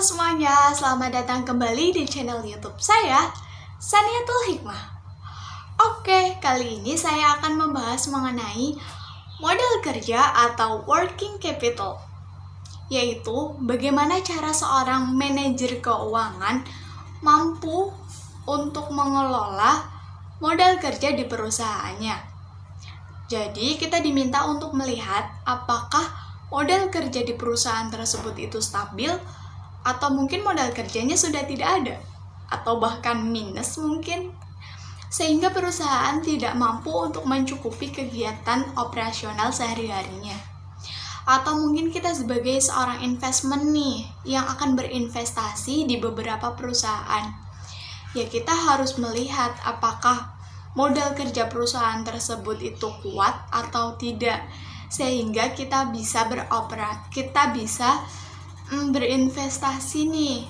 semuanya, selamat datang kembali di channel YouTube saya, Saniatul Hikmah. Oke, kali ini saya akan membahas mengenai modal kerja atau working capital, yaitu bagaimana cara seorang manajer keuangan mampu untuk mengelola modal kerja di perusahaannya. Jadi, kita diminta untuk melihat apakah modal kerja di perusahaan tersebut itu stabil, atau mungkin modal kerjanya sudah tidak ada, atau bahkan minus mungkin, sehingga perusahaan tidak mampu untuk mencukupi kegiatan operasional sehari-harinya. Atau mungkin kita sebagai seorang investment nih, yang akan berinvestasi di beberapa perusahaan, ya kita harus melihat apakah modal kerja perusahaan tersebut itu kuat atau tidak, sehingga kita bisa berinvestasi nih,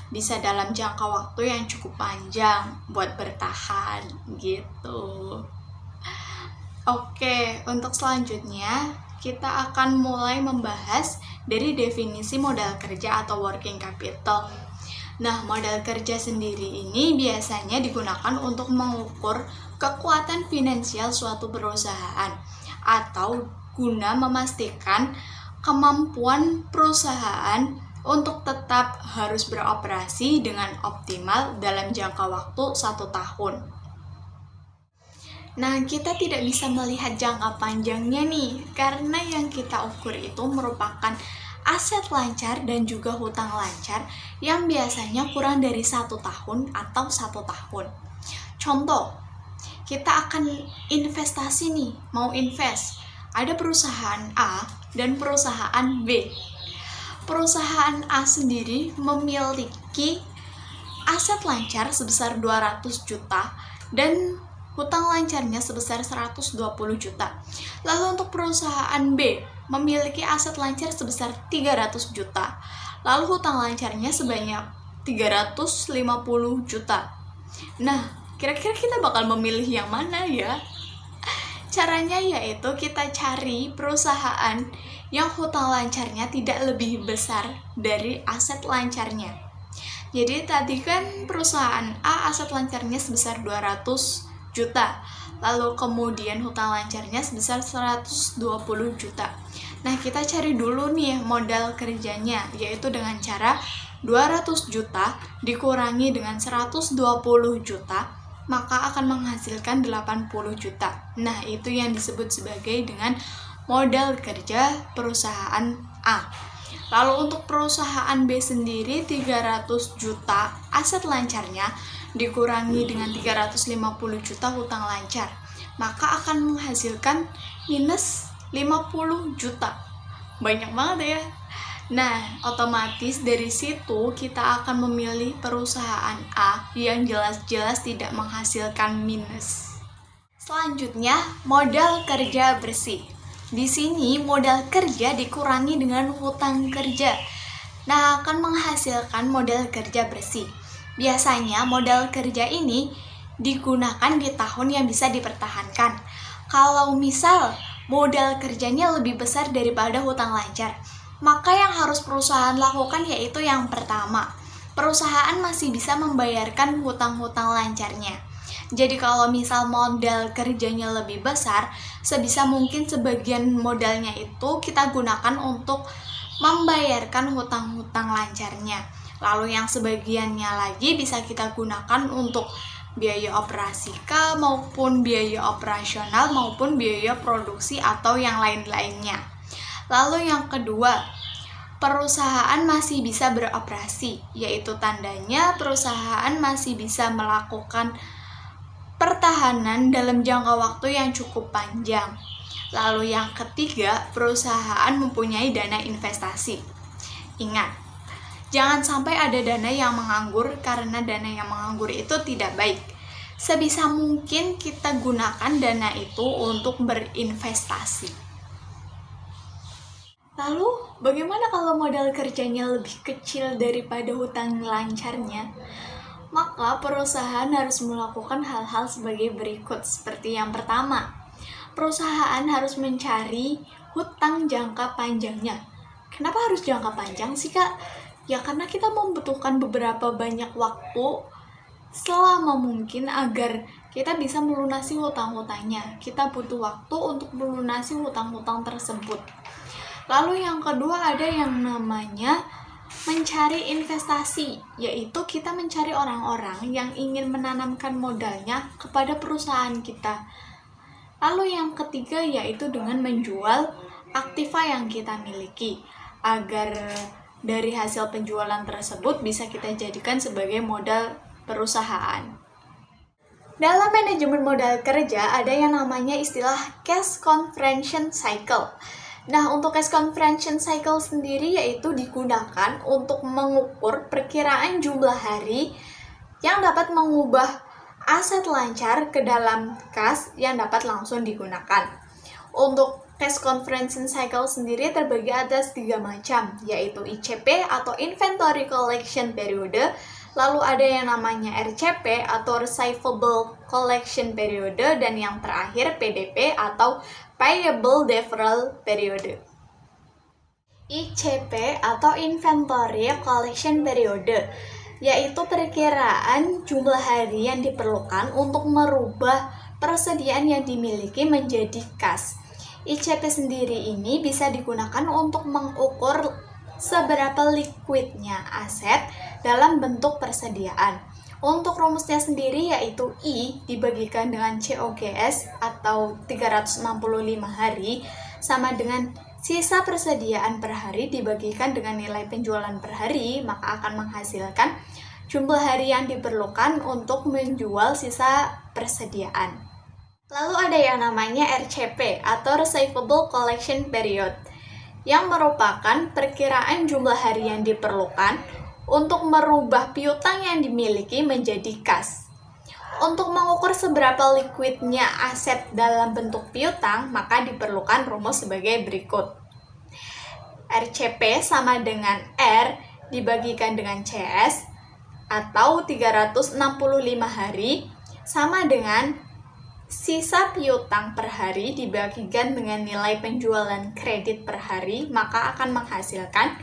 bisa dalam jangka waktu yang cukup panjang buat bertahan gitu. Oke, untuk selanjutnya kita akan mulai membahas dari definisi modal kerja atau working capital. Nah, modal kerja sendiri ini biasanya digunakan untuk mengukur kekuatan finansial suatu perusahaan atau guna memastikan kemampuan perusahaan untuk tetap harus beroperasi dengan optimal dalam jangka waktu 1 tahun. Nah, kita tidak bisa melihat jangka panjangnya nih, karena yang kita ukur itu merupakan aset lancar dan juga hutang lancar yang biasanya kurang dari 1 tahun atau 1 tahun. Contoh, kita akan investasi nih, mau invest. Ada perusahaan A dan perusahaan B. Perusahaan A sendiri memiliki aset lancar sebesar 200 juta dan hutang lancarnya sebesar 120 juta. Lalu untuk perusahaan B memiliki aset lancar sebesar 300 juta. Lalu hutang lancarnya sebanyak 350 juta. Nah, kira-kira kita bakal memilih yang mana ya? Caranya yaitu kita cari perusahaan yang hutang lancarnya tidak lebih besar dari aset lancarnya. Jadi tadi kan perusahaan A aset lancarnya sebesar 200 juta, lalu kemudian hutang lancarnya sebesar 120 juta. Nah, kita cari dulu nih modal kerjanya, yaitu dengan cara 200 juta dikurangi dengan 120 juta, maka akan menghasilkan 80 juta. Nah, itu yang disebut sebagai dengan modal kerja perusahaan A. Lalu untuk perusahaan B sendiri 300 juta aset lancarnya dikurangi dengan 350 juta hutang lancar, maka akan menghasilkan minus 50 juta. Banyak banget ya. Nah, otomatis dari situ kita akan memilih perusahaan A yang jelas-jelas tidak menghasilkan minus. Selanjutnya, modal kerja bersih. Di sini modal kerja dikurangi dengan hutang kerja. Nah, akan menghasilkan modal kerja bersih. Biasanya modal kerja ini digunakan di tahun yang bisa dipertahankan. Kalau misal modal kerjanya lebih besar daripada hutang lancar, maka yang harus perusahaan lakukan yaitu yang pertama, perusahaan masih bisa membayarkan hutang-hutang lancarnya. Jadi kalau misal modal kerjanya lebih besar, sebisa mungkin sebagian modalnya itu kita gunakan untuk membayarkan hutang-hutang lancarnya. Lalu yang sebagiannya lagi bisa kita gunakan untuk biaya operasi maupun biaya operasional maupun biaya produksi atau yang lain-lainnya. Lalu yang kedua, perusahaan masih bisa beroperasi, yaitu tandanya perusahaan masih bisa melakukan pertahanan dalam jangka waktu yang cukup panjang. Lalu yang ketiga, perusahaan mempunyai dana investasi. Ingat, jangan sampai ada dana yang menganggur, karena dana yang menganggur itu tidak baik. Sebisa mungkin kita gunakan dana itu untuk berinvestasi. Lalu, bagaimana kalau modal kerjanya lebih kecil daripada hutang lancarnya? Maka perusahaan harus melakukan hal-hal sebagai berikut. Seperti yang pertama, perusahaan harus mencari hutang jangka panjangnya. Kenapa harus jangka panjang sih, Kak? Ya karena kita membutuhkan beberapa banyak waktu selama mungkin agar kita bisa melunasi hutang-hutangnya. Kita butuh waktu untuk melunasi hutang-hutang tersebut. Lalu yang kedua ada yang namanya mencari investasi, yaitu kita mencari orang-orang yang ingin menanamkan modalnya kepada perusahaan kita. Lalu yang ketiga yaitu dengan menjual aktiva yang kita miliki, agar dari hasil penjualan tersebut bisa kita jadikan sebagai modal perusahaan. Dalam manajemen modal kerja ada yang namanya istilah cash conversion cycle. Nah, untuk cash conversion cycle sendiri yaitu digunakan untuk mengukur perkiraan jumlah hari yang dapat mengubah aset lancar ke dalam kas yang dapat langsung digunakan. Untuk cash conversion cycle sendiri terbagi atas 3 macam, yaitu ICP atau Inventory Collection Period, lalu ada yang namanya RCP atau Receivable Collection Period, dan yang terakhir PDP atau Payable Deferral Period. ICP atau Inventory Collection Period yaitu perkiraan jumlah hari yang diperlukan untuk merubah persediaan yang dimiliki menjadi kas. ICP sendiri ini bisa digunakan untuk mengukur seberapa liquidnya aset dalam bentuk persediaan. Untuk rumusnya sendiri yaitu I dibagikan dengan COGS atau 365 hari sama dengan sisa persediaan per hari dibagikan dengan nilai penjualan per hari, maka akan menghasilkan jumlah hari yang diperlukan untuk menjual sisa persediaan. Lalu ada yang namanya RCP atau Receivable Collection Period yang merupakan perkiraan jumlah hari yang diperlukan untuk merubah piutang yang dimiliki menjadi kas. Untuk mengukur seberapa liquidnya aset dalam bentuk piutang, maka diperlukan rumus sebagai berikut. RCP sama dengan R dibagikan dengan CS atau 365 hari sama dengan sisa piutang per hari dibagikan dengan nilai penjualan kredit per hari, maka akan menghasilkan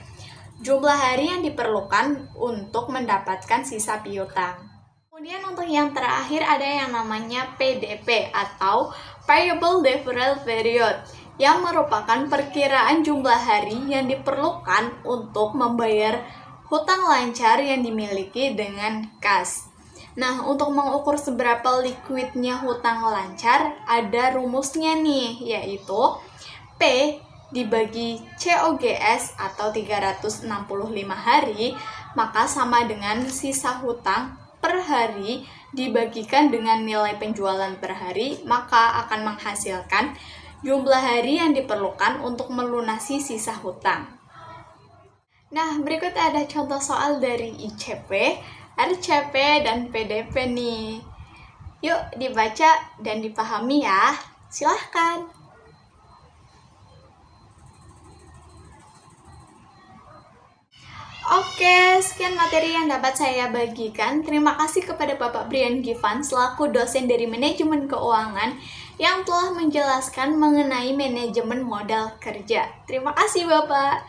jumlah hari yang diperlukan untuk mendapatkan sisa piutang. Kemudian untuk yang terakhir ada yang namanya PDP atau Payable Deferral Period yang merupakan perkiraan jumlah hari yang diperlukan untuk membayar hutang lancar yang dimiliki dengan kas. Nah, untuk mengukur seberapa liquidnya hutang lancar, ada rumusnya nih, yaitu P dibagi COGS atau 365 hari, maka sama dengan sisa hutang per hari dibagikan dengan nilai penjualan per hari, maka akan menghasilkan jumlah hari yang diperlukan untuk melunasi sisa hutang. Nah, berikut ada contoh soal dari ICP, RCP, dan PDP nih. Yuk dibaca dan dipahami ya. Silahkan. Oke, sekian materi yang dapat saya bagikan. Terima kasih kepada Bapak Brian Givan selaku dosen dari Manajemen Keuangan yang telah menjelaskan mengenai manajemen modal kerja. Terima kasih Bapak.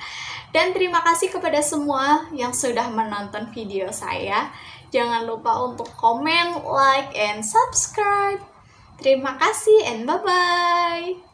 Dan terima kasih kepada semua yang sudah menonton video saya. Jangan lupa untuk komen, like, and subscribe. Terima kasih and bye-bye.